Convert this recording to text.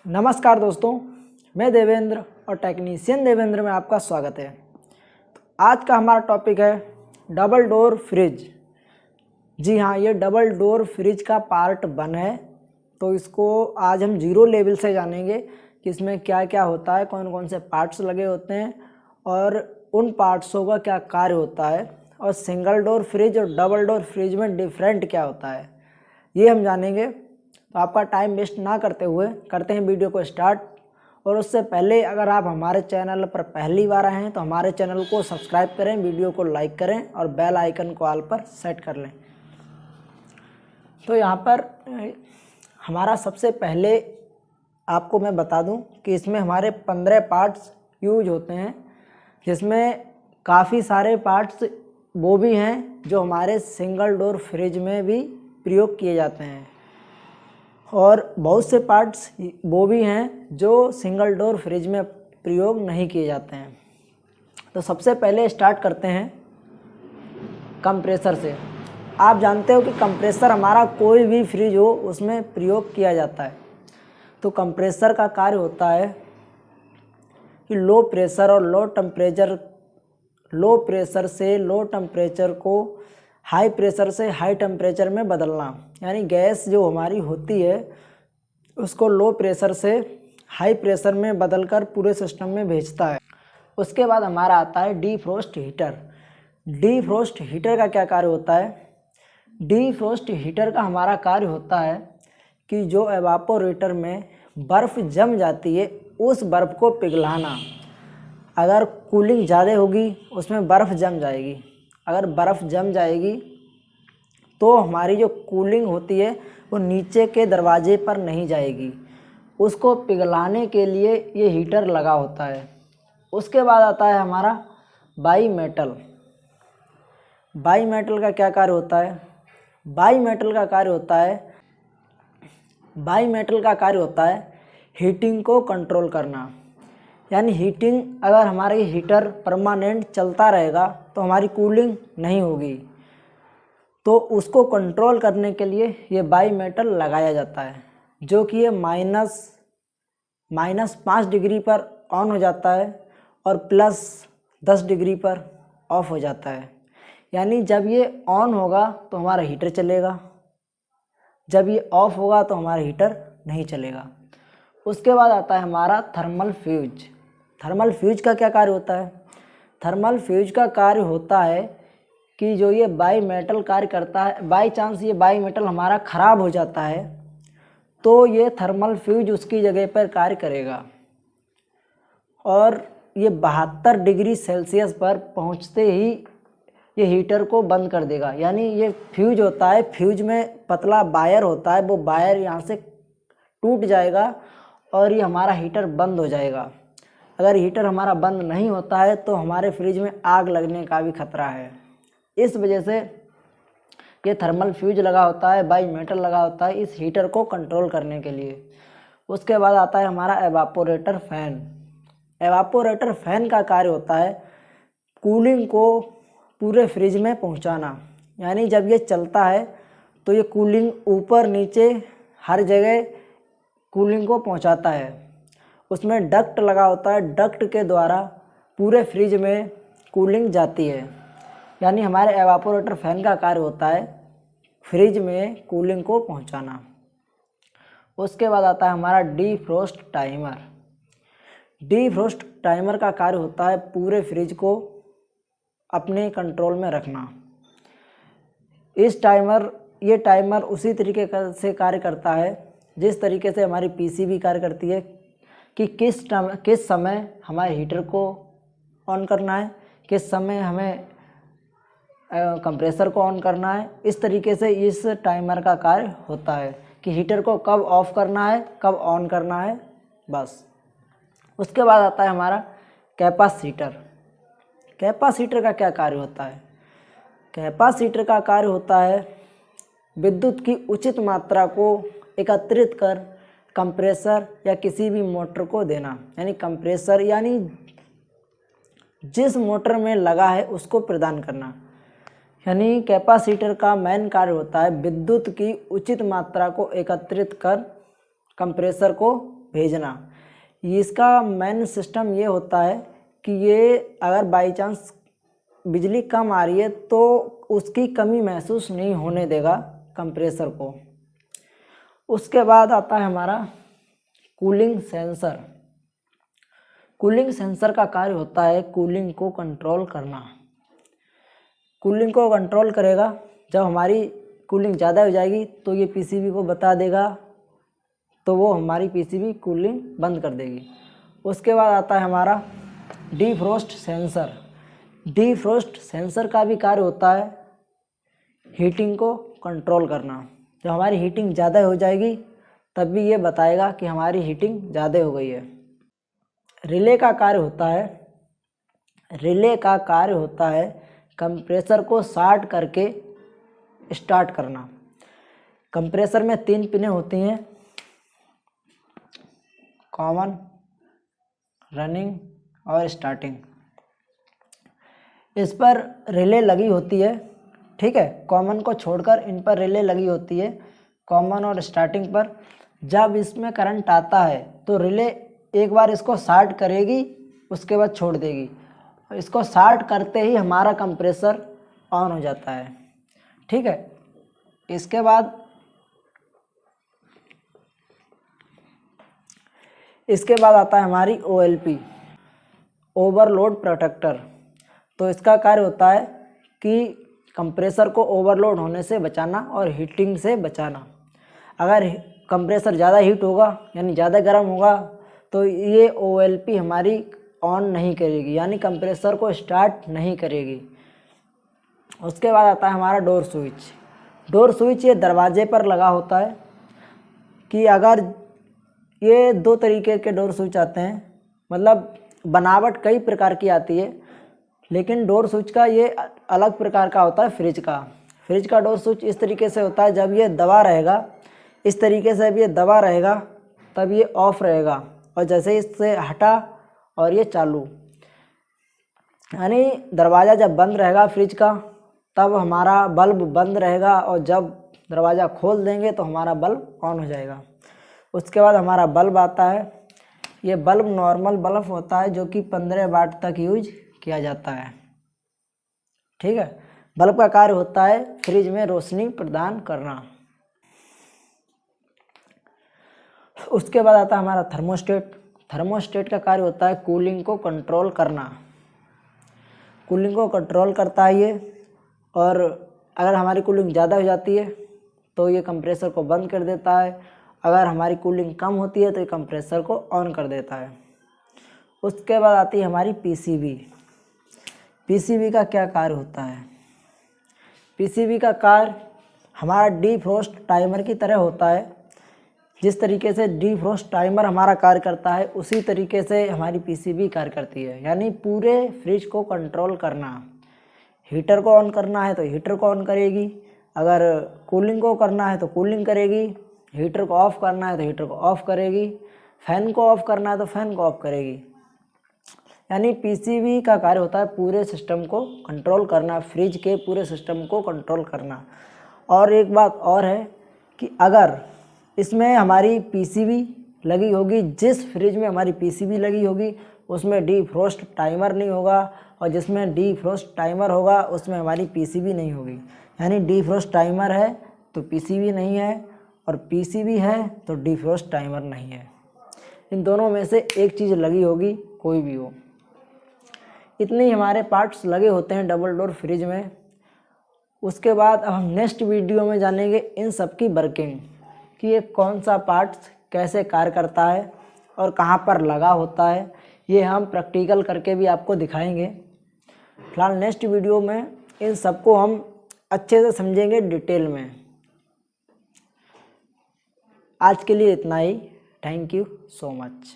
नमस्कार दोस्तों, मैं देवेंद्र और टेक्नीशियन देवेंद्र में आपका स्वागत है। तो आज का हमारा टॉपिक है डबल डोर फ्रिज। जी हाँ, ये डबल डोर फ्रिज का पार्ट 1 है। तो इसको आज हम 0 लेवल से जानेंगे कि इसमें क्या क्या होता है, कौन कौन से पार्ट्स लगे होते हैं और उन पार्ट्सों का क्या कार्य होता है, और सिंगल डोर फ्रिज और डबल डोर फ्रिज में डिफरेंट क्या होता है, ये हम जानेंगे। तो आपका टाइम वेस्ट ना करते हुए करते हैं वीडियो को स्टार्ट। और उससे पहले अगर आप हमारे चैनल पर पहली बार आए हैं तो हमारे चैनल को सब्सक्राइब करें, वीडियो को लाइक करें और बेल आइकन को ऑल पर सेट कर लें। तो यहाँ पर हमारा सबसे पहले आपको मैं बता दूं कि इसमें हमारे 15 पार्ट्स यूज होते हैं, जिसमें काफ़ी सारे पार्ट्स वो भी हैं जो हमारे सिंगल डोर फ्रिज में भी प्रयोग किए जाते हैं, और बहुत से पार्ट्स वो भी हैं जो सिंगल डोर फ्रिज में प्रयोग नहीं किए जाते हैं। तो सबसे पहले स्टार्ट करते हैं कंप्रेसर से। आप जानते हो कि कंप्रेसर हमारा कोई भी फ्रिज हो उसमें प्रयोग किया जाता है। तो कंप्रेसर का कार्य होता है कि लो प्रेशर और लो प्रेशर से लो टेम्परेचर को हाई प्रेशर से हाई टेम्परेचर में बदलना, यानी गैस जो हमारी होती है उसको लो प्रेशर से हाई प्रेशर में बदलकर पूरे सिस्टम में भेजता है। उसके बाद हमारा आता है डीफ्रोस्ट हीटर। डीफ्रोस्ट हीटर का क्या कार्य होता है? डीफ्रोस्ट हीटर का हमारा कार्य होता है कि जो एवापोरेटर में बर्फ़ जम जाती है उस बर्फ़ को पिघलाना। अगर कूलिंग ज़्यादा होगी उसमें बर्फ़ जम जाएगी, अगर बर्फ़ जम जाएगी तो हमारी जो कूलिंग होती है वो नीचे के दरवाजे पर नहीं जाएगी। उसको पिघलाने के लिए ये हीटर लगा होता है। उसके बाद आता है हमारा बाई मेटल। बाई मेटल का क्या कार्य होता है? बाई मेटल का कार्य होता है हीटिंग को कंट्रोल करना। यानी हीटिंग, अगर हमारा ये हीटर परमानेंट चलता रहेगा तो हमारी कूलिंग नहीं होगी, तो उसको कंट्रोल करने के लिए ये बाई मेटल लगाया जाता है, जो कि ये -5 डिग्री पर ऑन हो जाता है और +10 डिग्री पर ऑफ हो जाता है। यानी जब ये ऑन होगा तो हमारा हीटर चलेगा, जब ये ऑफ होगा तो हमारा हीटर नहीं चलेगा। उसके बाद आता है हमारा थर्मल फ्यूज। थर्मल फ्यूज का क्या कार्य होता है? थर्मल फ्यूज का कार्य होता है कि जो ये बाई मेटल कार्य करता है, बाई चांस ये बाई मेटल हमारा ख़राब हो जाता है तो ये थर्मल फ्यूज उसकी जगह पर कार्य करेगा और ये 72 डिग्री सेल्सियस पर पहुंचते ही ये हीटर को बंद कर देगा। यानी ये फ्यूज होता है, फ्यूज में पतला वायर होता है, वो वायर यहाँ से टूट जाएगा और ये हमारा हीटर बंद हो जाएगा। अगर हीटर हमारा बंद नहीं होता है तो हमारे फ्रिज में आग लगने का भी खतरा है। इस वजह से ये थर्मल फ्यूज लगा होता है, बाई मेटल लगा होता है इस हीटर को कंट्रोल करने के लिए। उसके बाद आता है हमारा एवापोरेटर फ़ैन। एवापोरेटर फ़ैन का कार्य होता है कूलिंग को पूरे फ्रिज में पहुंचाना। यानी जब ये चलता है तो ये कूलिंग ऊपर नीचे हर जगह कूलिंग को पहुंचाता है। उसमें डक्ट लगा होता है, डक्ट के द्वारा पूरे फ्रिज में कूलिंग जाती है। यानी हमारे एवापोरेटर फ़ैन का कार्य होता है फ्रिज में कूलिंग को पहुंचाना। उसके बाद आता है हमारा डीफ्रोस्ट टाइमर। डीफ्रोस्ट टाइमर का कार्य होता है पूरे फ्रिज को अपने कंट्रोल में रखना। ये टाइमर उसी तरीके से कार्य करता है जिस तरीके से हमारी पीसी भी कार्य करती है कि किस समय हमारे हीटर को ऑन करना है, किस समय हमें कंप्रेसर को ऑन करना है। इस तरीके से इस टाइमर का कार्य होता है कि हीटर को कब ऑफ़ करना है, कब ऑन करना है, बस। उसके बाद आता है हमारा कैपेसिटर। कैपेसिटर का क्या कार्य होता है? कैपेसिटर का कार्य होता है विद्युत की उचित मात्रा को एकत्रित कर कंप्रेसर या किसी भी मोटर को देना। यानी कंप्रेसर यानी जिस मोटर में लगा है उसको प्रदान करना। यानी कैपेसिटर का मेन कार्य होता है विद्युत की उचित मात्रा को एकत्रित कर कंप्रेसर को भेजना। इसका मेन सिस्टम ये होता है कि ये अगर बाई चांस बिजली कम आ रही है तो उसकी कमी महसूस नहीं होने देगा कंप्रेसर को। उसके बाद आता है हमारा कूलिंग सेंसर। कूलिंग सेंसर का कार्य होता है कूलिंग को कंट्रोल करना। कूलिंग को कंट्रोल करेगा, जब हमारी कूलिंग ज़्यादा हो जाएगी तो ये पीसीबी को बता देगा, तो वो हमारी पीसीबी कूलिंग बंद कर देगी। उसके बाद आता है हमारा डीफ्रोस्ट सेंसर। डीफ्रोस्ट सेंसर का भी कार्य होता है हीटिंग को कंट्रोल करना। जब हमारी हीटिंग ज़्यादा हो जाएगी तब भी ये बताएगा कि हमारी हीटिंग ज़्यादा हो गई है। रिले का कार्य होता है कंप्रेसर को शॉर्ट करके स्टार्ट करना। कंप्रेसर में 3 पिनें होती हैं, कॉमन, रनिंग और स्टार्टिंग। इस पर रिले लगी होती है, ठीक है। कॉमन को छोड़कर इन पर रिले लगी होती है, कॉमन और स्टार्टिंग पर। जब इसमें करंट आता है तो रिले एक बार इसको शॉर्ट करेगी, उसके बाद छोड़ देगी। इसको शॉर्ट करते ही हमारा कंप्रेसर ऑन हो जाता है, ठीक है। इसके बाद आता है हमारी OLP, ओवरलोड प्रोटेक्टर। तो इसका कार्य होता है कि कंप्रेसर को ओवरलोड होने से बचाना और हीटिंग से बचाना। अगर कंप्रेसर ज़्यादा हीट होगा यानी ज़्यादा गर्म होगा तो ये OLP हमारी ऑन नहीं करेगी, यानी कंप्रेसर को स्टार्ट नहीं करेगी। उसके बाद आता है हमारा डोर स्विच। डोर स्विच ये दरवाजे पर लगा होता है कि अगर ये 2 तरीके के डोर स्विच आते हैं, मतलब बनावट कई प्रकार की आती है, लेकिन डोर स्विच का ये अलग प्रकार का होता है फ्रिज का डोर स्विच इस तरीके से होता है, जब ये दबा रहेगा इस तरीके से, अब ये दबा रहेगा तब ये ऑफ रहेगा, और जैसे इससे हटा और ये चालू। यानी दरवाज़ा जब बंद रहेगा फ्रिज का तब हमारा बल्ब बंद रहेगा, और जब दरवाज़ा खोल देंगे तो हमारा बल्ब ऑन हो जाएगा। उसके बाद हमारा बल्ब आता है। ये बल्ब नॉर्मल बल्ब होता है जो कि 15 वाट तक यूज किया जाता है, ठीक है। बल्ब का कार्य होता है फ्रिज में रोशनी प्रदान करना। उसके बाद आता है हमारा थर्मोस्टेट। थर्मोस्टेट का कार्य होता है कूलिंग को कंट्रोल करना। कूलिंग को कंट्रोल करता है ये, और अगर हमारी कूलिंग ज़्यादा हो जाती है तो ये कंप्रेसर को बंद कर देता है, अगर हमारी कूलिंग कम होती है तो ये कंप्रेसर को ऑन कर देता है। उसके बाद आती है हमारी पीसीबी। पीसीबी का क्या कार्य होता है? पीसीबी का कार्य हमारा डीफ्रोस्ट टाइमर की तरह होता है। जिस तरीके से डीफ्रोस्ट टाइमर हमारा कार्य करता है उसी तरीके से हमारी पीसीबी कार्य करती है, यानी पूरे फ्रिज को कंट्रोल करना। हीटर को ऑन करना है तो हीटर को ऑन करेगी, अगर कूलिंग को करना है तो कूलिंग करेगी, हीटर को ऑफ़ करना है तो हीटर को ऑफ़ करेगी, फ़ैन को ऑफ़ करना है तो फ़ैन को ऑफ़ करेगी। यानी पीसीबी का कार्य होता है पूरे सिस्टम को कंट्रोल करना, फ्रिज के पूरे सिस्टम को कंट्रोल करना। और एक बात और है कि अगर इसमें हमारी पीसीबी लगी होगी, जिस फ्रिज में हमारी पीसीबी लगी होगी उसमें डीफ्रोस्ट टाइमर नहीं होगा, और जिसमें डीफ्रोस्ट टाइमर होगा उसमें हमारी पीसीबी नहीं होगी। यानी डीफ्रोस्ट टाइमर है तो पीसीबी नहीं है, और पीसीबी है तो डीफ्रोस्ट टाइमर नहीं है। इन दोनों में से एक चीज़ लगी होगी, कोई भी हो। इतने ही हमारे पार्ट्स लगे होते हैं डबल डोर फ्रिज में। उसके बाद अब हम नेक्स्ट वीडियो में जानेंगे इन सब की वर्किंग, कि ये कौन सा पार्ट्स कैसे कार्य करता है और कहाँ पर लगा होता है। ये हम प्रैक्टिकल करके भी आपको दिखाएंगे। फिलहाल नेक्स्ट वीडियो में इन सबको हम अच्छे से समझेंगे डिटेल में। आज के लिए इतना ही। Thank you so much.